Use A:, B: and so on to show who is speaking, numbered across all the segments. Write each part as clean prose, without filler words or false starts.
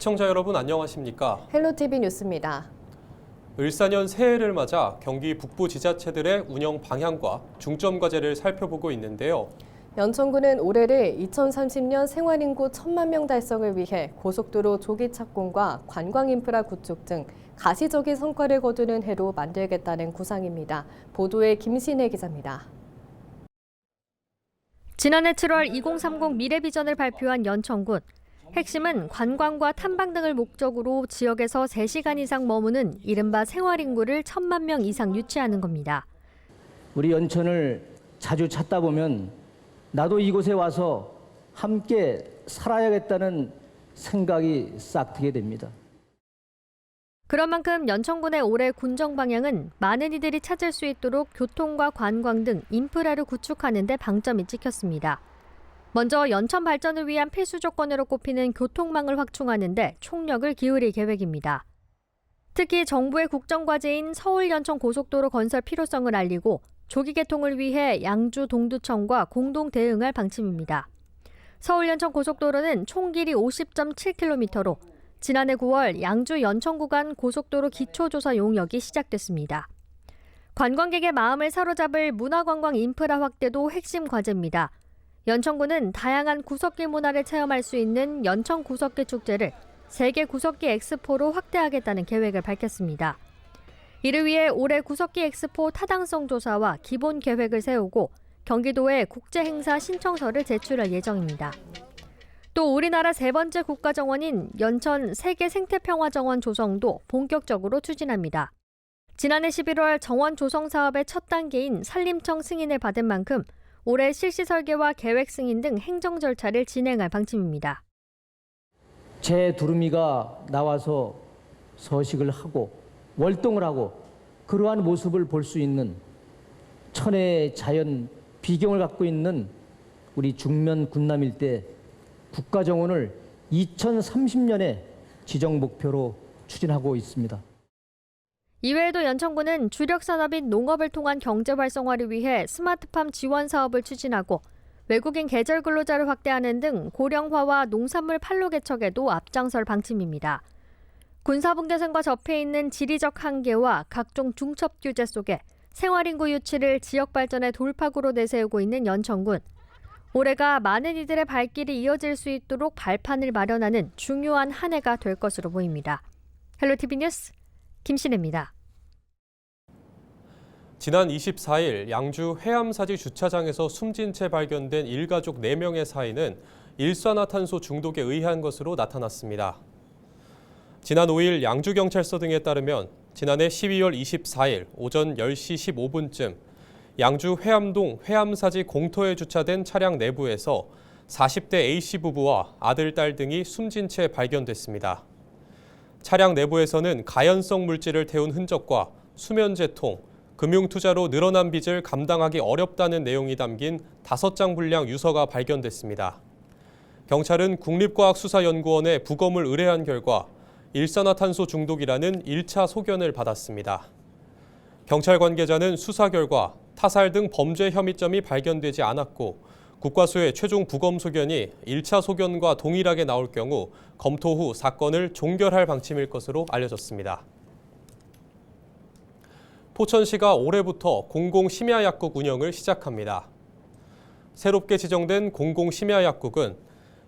A: 시청자 여러분 안녕하십니까?
B: 헬로티비 뉴스입니다.
A: 을사년 새해를 맞아 경기 북부 지자체들의 운영 방향과 중점 과제를 살펴보고 있는데요.
B: 연천군은 올해를 2030년 생활인구 1,000만 명 달성을 위해 고속도로 조기 착공과 관광 인프라 구축 등 가시적인 성과를 거두는 해로 만들겠다는 구상입니다. 보도에 김신혜 기자입니다.
C: 지난해 7월 2030 미래비전을 발표한 연천군. 핵심은 관광과 탐방 등을 목적으로 지역에서 3시간 이상 머무는 이른바 생활인구를 1,000만 명 이상 유치하는 겁니다.
D: 우리 연천을 자주 찾다 보면 나도 이곳에 와서 함께 살아야겠다는 생각이 싹 트게 됩니다.
C: 그런 만큼 연천군의 올해 군정 방향은 많은 이들이 찾을 수 있도록 교통과 관광 등 인프라를 구축하는 데 방점이 찍혔습니다. 먼저 연천 발전을 위한 필수 조건으로 꼽히는 교통망을 확충하는 데 총력을 기울일 계획입니다. 특히 정부의 국정과제인 서울-연천 고속도로 건설 필요성을 알리고 조기 개통을 위해 양주 동두청과 공동 대응할 방침입니다. 서울-연천 고속도로는 총 길이 50.7km로 지난해 9월 양주 연천 구간 고속도로 기초조사 용역이 시작됐습니다. 관광객의 마음을 사로잡을 문화관광 인프라 확대도 핵심 과제입니다. 연천군은 다양한 구석기 문화를 체험할 수 있는 연천 구석기 축제를 세계 구석기 엑스포로 확대하겠다는 계획을 밝혔습니다. 이를 위해 올해 구석기 엑스포 타당성 조사와 기본 계획을 세우고 경기도에 국제행사 신청서를 제출할 예정입니다. 또 우리나라 3번째 국가정원인 연천 세계생태평화정원 조성도 본격적으로 추진합니다. 지난해 11월 정원 조성 사업의 첫 단계인 산림청 승인을 받은 만큼 올해 실시 설계와 계획 승인 등 행정 절차를 진행할 방침입니다.
D: 제 두루미가 나와서 서식을 하고 월동을 하고 그러한 모습을 볼 수 있는 천혜의 자연 비경을 갖고 있는 우리 중면 군남 일대 국가정원을 2030년에 지정 목표로 추진하고 있습니다.
C: 이외에도 연천군은 주력 산업인 농업을 통한 경제 활성화를 위해 스마트팜 지원 사업을 추진하고 외국인 계절 근로자를 확대하는 등 고령화와 농산물 판로 개척에도 앞장설 방침입니다. 군사분계선과 접해 있는 지리적 한계와 각종 중첩 규제 속에 생활인구 유치를 지역 발전의 돌파구로 내세우고 있는 연천군. 올해가 많은 이들의 발길이 이어질 수 있도록 발판을 마련하는 중요한 한 해가 될 것으로 보입니다. 헬로티비 뉴스 김신혜입니다.
A: 지난 24일 양주 해암사지 주차장에서 숨진 채 발견된 일가족 4명의 사인은 일산화탄소 중독에 의한 것으로 나타났습니다. 지난 5일 양주경찰서 등에 따르면 지난해 12월 24일 오전 10시 15분쯤 양주 회암동 회암사지 공터에 주차된 차량 내부에서 40대 A씨 부부와 아들, 딸 등이 숨진 채 발견됐습니다. 차량 내부에서는 가연성 물질을 태운 흔적과 수면제통, 금융투자로 늘어난 빚을 감당하기 어렵다는 내용이 담긴 5장 분량 유서가 발견됐습니다. 경찰은 국립과학수사연구원에 부검을 의뢰한 결과 일산화탄소 중독이라는 1차 소견을 받았습니다. 경찰 관계자는 수사 결과 타살 등 범죄 혐의점이 발견되지 않았고 국과수의 최종 부검 소견이 1차 소견과 동일하게 나올 경우 검토 후 사건을 종결할 방침일 것으로 알려졌습니다. 포천시가 올해부터 공공심야약국 운영을 시작합니다. 새롭게 지정된 공공심야약국은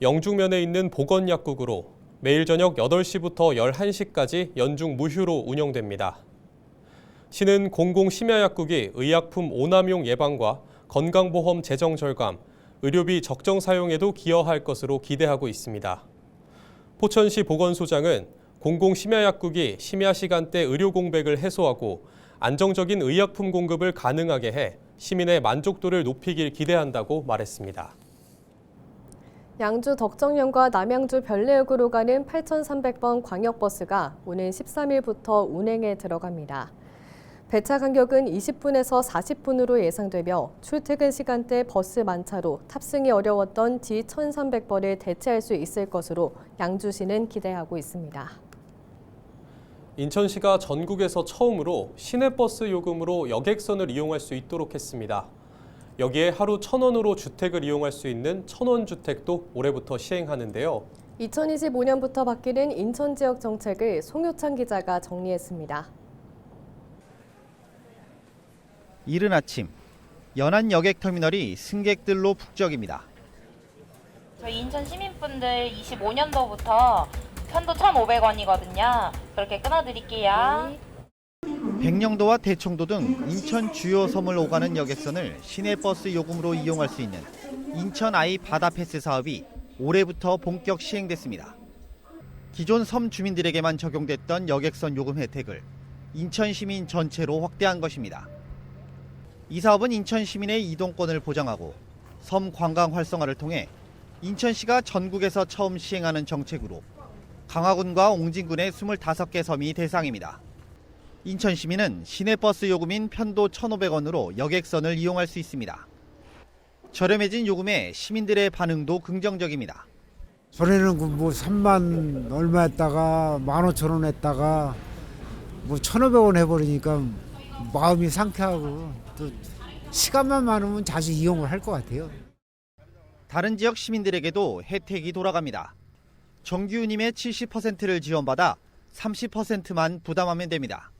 A: 영중면에 있는 보건약국으로 매일 저녁 8시부터 11시까지 연중 무휴로 운영됩니다. 시는 공공심야약국이 의약품 오남용 예방과 건강보험 재정 절감, 의료비 적정 사용에도 기여할 것으로 기대하고 있습니다. 포천시 보건소장은 공공심야약국이 심야 시간대 의료 공백을 해소하고 안정적인 의약품 공급을 가능하게 해 시민의 만족도를 높이길 기대한다고 말했습니다.
B: 양주 덕정역과 남양주 별내역으로 가는 8,300번 광역버스가 오는 13일부터 운행에 들어갑니다. 배차 간격은 20분에서 40분으로 예상되며 출퇴근 시간대 버스 만차로 탑승이 어려웠던 D1300번을 대체할 수 있을 것으로 양주시는 기대하고 있습니다.
A: 인천시가 전국에서 처음으로 시내버스 요금으로 여객선을 이용할 수 있도록 했습니다. 여기에 하루 1,000원으로 주택을 이용할 수 있는 1,000원 주택도 올해부터 시행하는데요.
B: (2025년부터) 바뀌는 인천 지역 정책을 송효창 기자가 정리했습니다.
E: 이른 아침 연안 여객터미널이 승객들로 북적입니다.
F: 저희 인천 시민분들 25년도부터 편도 1,500원이거든요. 그렇게 끊어드릴게요.
E: 백령도와 대청도 등 인천 주요 섬을 오가는 여객선을 시내버스 요금으로 이용할 수 있는 인천 아이 바다패스 사업이 올해부터 본격 시행됐습니다. 기존 섬 주민들에게만 적용됐던 여객선 요금 혜택을 인천 시민 전체로 확대한 것입니다. 이 사업은 인천 시민의 이동권을 보장하고 섬 관광 활성화를 통해 인천시가 전국에서 처음 시행하는 정책으로 강화군과 옹진군의 25개 섬이 대상입니다. 인천 시민은 시내버스 요금인 편도 1,500원으로 여객선을 이용할 수 있습니다. 저렴해진 요금에 시민들의 반응도 긍정적입니다.
G: 전에는 뭐 3만 얼마 했다가 15,000원 했다가 뭐 1,500원 해버리니까 마음이 상쾌하고 또 시간만 많으면 자주 이용을 할 것 같아요.
E: 다른 지역 시민들에게도 혜택이 돌아갑니다. 정규 운임의 70%를 지원받아 30%만 부담하면 됩니다.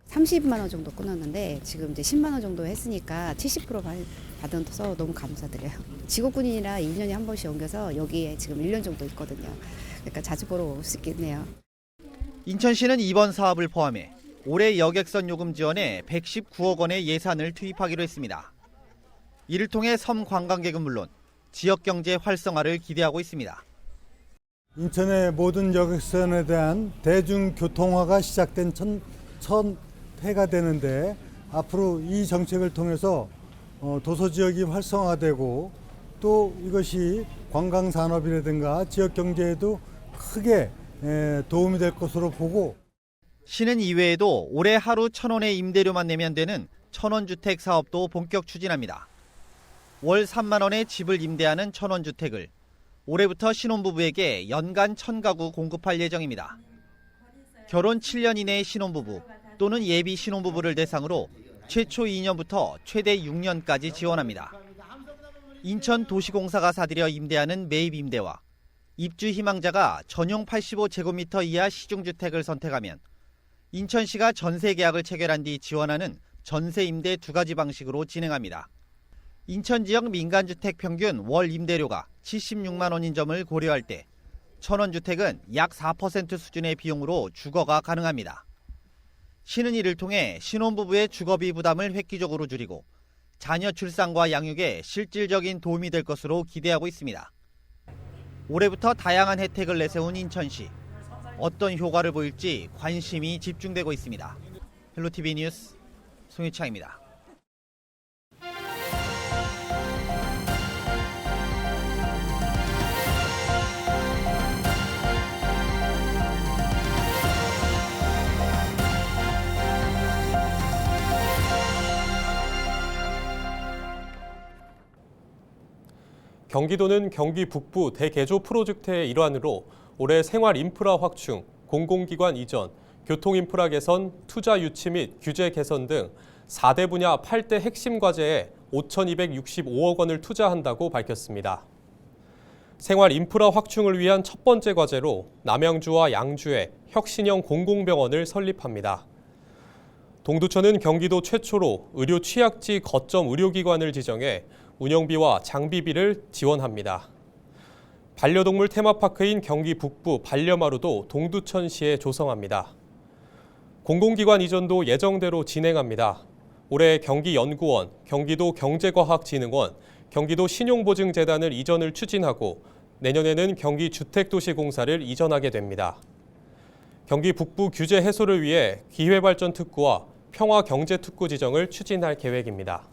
H: 30만 원 정도 끊었는데 지금 이제 10만 원 정도 했으니까 70% 받아서 너무 감사드려요. 직업군인이라 1년에 한 번씩 옮겨서 여기에 지금 1년 정도 있거든요. 그러니까 자주 보러 올 수 있겠네요.
E: 인천시는 이번 사업을 포함해 올해 여객선 요금 지원에 119억 원의 예산을 투입하기로 했습니다. 이를 통해 섬 관광객은 물론 지역 경제 활성화를 기대하고 있습니다.
I: 인천의 모든 여객선에 대한 대중교통화가 시작된 첫 해가 되는데 앞으로 이 정책을 통해서 도서지역이 활성화되고 또 이것이 관광산업이라든가 지역 경제에도 크게 도움이 될 것으로 보고
E: 시는 이외에도 올해 하루 1,000원의 임대료만 내면 되는 1,000원 주택 사업도 본격 추진합니다. 월 3만 원의 집을 임대하는 1,000원 주택을 올해부터 신혼부부에게 연간 1,000가구 공급할 예정입니다. 결혼 7년 이내의 신혼부부 또는 예비 신혼부부를 대상으로 최초 2년부터 최대 6년까지 지원합니다. 인천도시공사가 사들여 임대하는 매입 임대와 입주 희망자가 전용 85제곱미터 이하 시중주택을 선택하면 인천시가 전세 계약을 체결한 뒤 지원하는 전세 임대 2가지 방식으로 진행합니다. 인천 지역 민간주택 평균 월 임대료가 76만 원인 점을 고려할 때 1,000원 주택은 약 4% 수준의 비용으로 주거가 가능합니다. 시는 이를 통해 신혼부부의 주거비 부담을 획기적으로 줄이고 자녀 출산과 양육에 실질적인 도움이 될 것으로 기대하고 있습니다. 올해부터 다양한 혜택을 내세운 인천시. 어떤 효과를 보일지 관심이 집중되고 있습니다. 헬로티비 뉴스 송유창입니다.
A: 경기도는 경기 북부 대개조 프로젝트의 일환으로 올해 생활 인프라 확충, 공공기관 이전, 교통 인프라 개선, 투자 유치 및 규제 개선 등 4대 분야 8대 핵심 과제에 5,265억 원을 투자한다고 밝혔습니다. 생활 인프라 확충을 위한 첫 번째 과제로 남양주와 양주에 혁신형 공공병원을 설립합니다. 동두천은 경기도 최초로 의료 취약지 거점 의료기관을 지정해 운영비와 장비비를 지원합니다. 반려동물 테마파크인 경기 북부 반려마루도 동두천시에 조성합니다. 공공기관 이전도 예정대로 진행합니다. 올해 경기연구원, 경기도 경제과학진흥원, 경기도 신용보증재단을 이전을 추진하고 내년에는 경기주택도시공사를 이전하게 됩니다. 경기 북부 규제 해소를 위해 기회발전특구와 평화경제특구 지정을 추진할 계획입니다.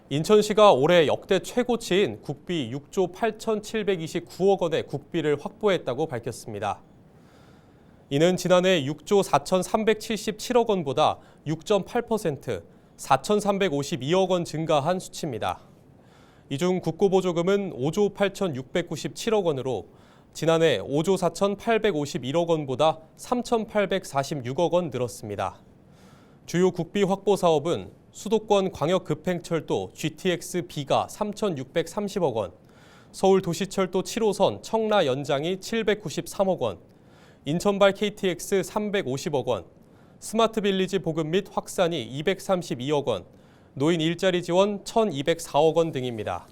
A: 인천시가 올해 역대 최고치인 국비 6조 8,729억 원의 국비를 확보했다고 밝혔습니다. 이는 지난해 6조 4,377억 원보다 6.8%, 4,352억 원 증가한 수치입니다. 이 중 국고보조금은 5조 8,697억 원으로 지난해 5조 4,851억 원보다 3,846억 원 늘었습니다. 주요 국비 확보 사업은 수도권 광역급행철도 GTX-B가 3,630억 원, 서울도시철도 7호선 청라 연장이 793억 원, 인천발 KTX 350억 원, 스마트빌리지 보급 및 확산이 232억 원, 노인 일자리 지원 1,204억 원 등입니다.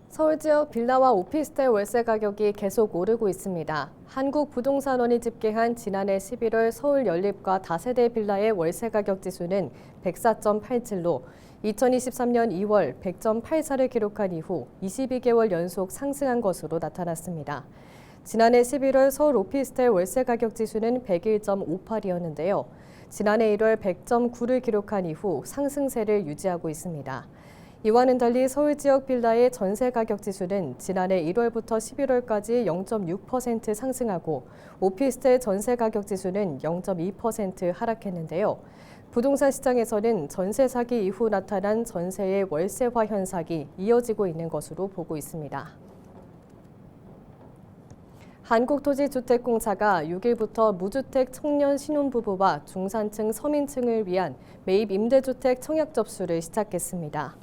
B: 서울 지역 빌라와 오피스텔 월세 가격이 계속 오르고 있습니다. 한국부동산원이 집계한 지난해 11월 서울 연립과 다세대 빌라의 월세 가격 지수는 104.87로 2023년 2월 100.84를 기록한 이후 22개월 연속 상승한 것으로 나타났습니다. 지난해 11월 서울 오피스텔 월세 가격 지수는 101.58이었는데요. 지난해 1월 100.9를 기록한 이후 상승세를 유지하고 있습니다. 이와는 달리 서울 지역 빌라의 전세 가격 지수는 지난해 1월부터 11월까지 0.6% 상승하고 오피스텔 전세 가격 지수는 0.2% 하락했는데요. 부동산 시장에서는 전세 사기 이후 나타난 전세의 월세화 현상이 이어지고 있는 것으로 보고 있습니다. 한국토지주택공사가 6일부터 무주택 청년 신혼부부와 중산층 서민층을 위한 매입 임대주택 청약 접수를 시작했습니다.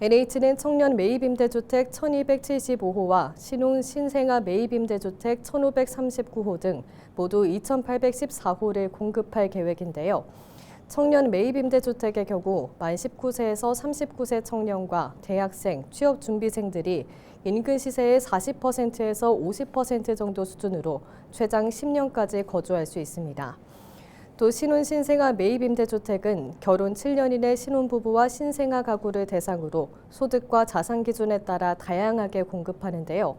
B: NH는 청년 매입임대주택 1275호와 신혼 신생아 매입임대주택 1539호 등 모두 2814호를 공급할 계획인데요. 청년 매입임대주택의 경우 만 19세에서 39세 청년과 대학생, 취업준비생들이 인근 시세의 40%에서 50% 정도 수준으로 최장 10년까지 거주할 수 있습니다. 또 신혼 신생아 매입 임대주택은 결혼 7년 이내 신혼부부와 신생아 가구를 대상으로 소득과 자산 기준에 따라 다양하게 공급하는데요.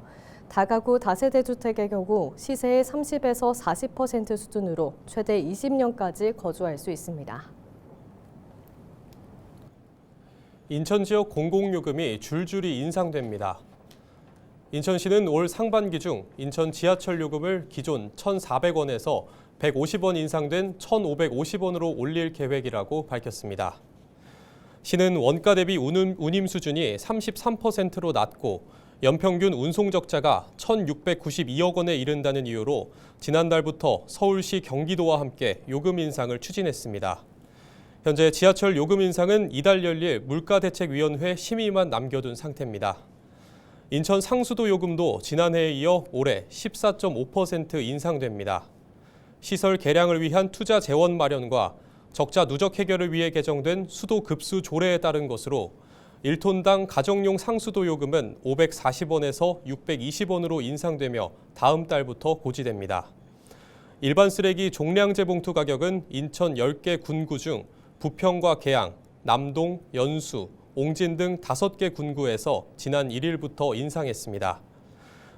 B: 다가구 다세대 주택의 경우 시세의 30에서 40% 수준으로 최대 20년까지 거주할 수 있습니다.
A: 인천 지역 공공요금이 줄줄이 인상됩니다. 인천시는 올 상반기 중 인천 지하철 요금을 기존 1,400원에서 150원 인상된 1,550원으로 올릴 계획이라고 밝혔습니다. 시는 원가 대비 운임 수준이 33%로 낮고 연평균 운송 적자가 1,692억 원에 이른다는 이유로 지난달부터 서울시 경기도와 함께 요금 인상을 추진했습니다. 현재 지하철 요금 인상은 이달 열릴 물가대책위원회 심의만 남겨둔 상태입니다. 인천 상수도 요금도 지난해에 이어 올해 14.5% 인상됩니다. 시설 개량을 위한 투자 재원 마련과 적자 누적 해결을 위해 개정된 수도 급수 조례에 따른 것으로 1톤당 가정용 상수도 요금은 540원에서 620원으로 인상되며 다음 달부터 고지됩니다. 일반 쓰레기 종량제 봉투 가격은 인천 10개 군구 중 부평과 계양, 남동, 연수, 옹진 등 5개 군구에서 지난 1일부터 인상했습니다.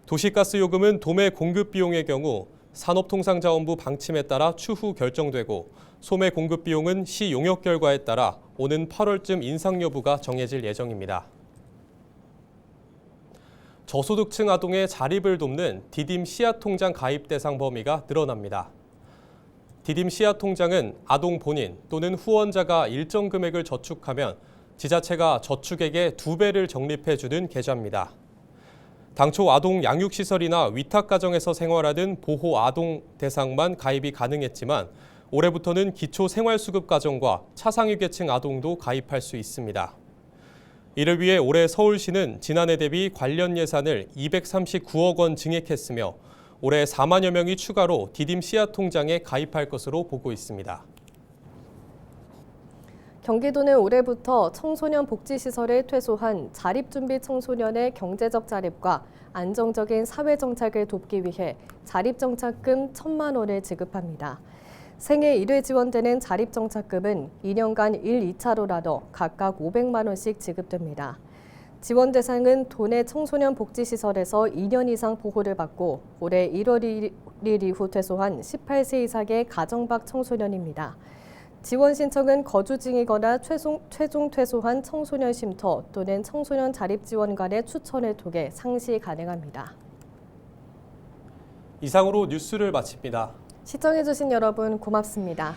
A: 도시가스 요금은 도매 공급 비용의 경우 산업통상자원부 방침에 따라 추후 결정되고 소매 공급 비용은 시 용역 결과에 따라 오는 8월쯤 인상 여부가 정해질 예정입니다. 저소득층 아동의 자립을 돕는 디딤 씨앗통장 가입 대상 범위가 늘어납니다. 디딤 씨앗통장은 아동 본인 또는 후원자가 일정 금액을 저축하면 지자체가 저축액의 2배를 적립해주는 계좌입니다. 당초 아동 양육시설이나 위탁가정에서 생활하던 보호 아동 대상만 가입이 가능했지만 올해부터는 기초생활수급가정과 차상위계층 아동도 가입할 수 있습니다. 이를 위해 올해 서울시는 지난해 대비 관련 예산을 239억 원 증액했으며 올해 4만여 명이 추가로 디딤 씨앗통장에 가입할 것으로 보고 있습니다.
B: 경기도는 올해부터 청소년 복지시설에 퇴소한 자립준비 청소년의 경제적 자립과 안정적인 사회정착을 돕기 위해 자립정착금 1,000만 원을 지급합니다. 생애 1회 지원되는 자립정착금은 2년간 1, 2차로 나눠 각각 500만 원씩 지급됩니다. 지원 대상은 도내 청소년 복지시설에서 2년 이상 보호를 받고 올해 1월 1일 이후 퇴소한 18세 이상의 가정 밖 청소년입니다. 지원 신청은 거주 중이거나 최종 퇴소한 청소년 쉼터 또는 청소년 자립지원관의 추천을 통해 상시 가능합니다.
A: 이상으로 뉴스를 마칩니다.
B: 시청해주신 여러분 고맙습니다.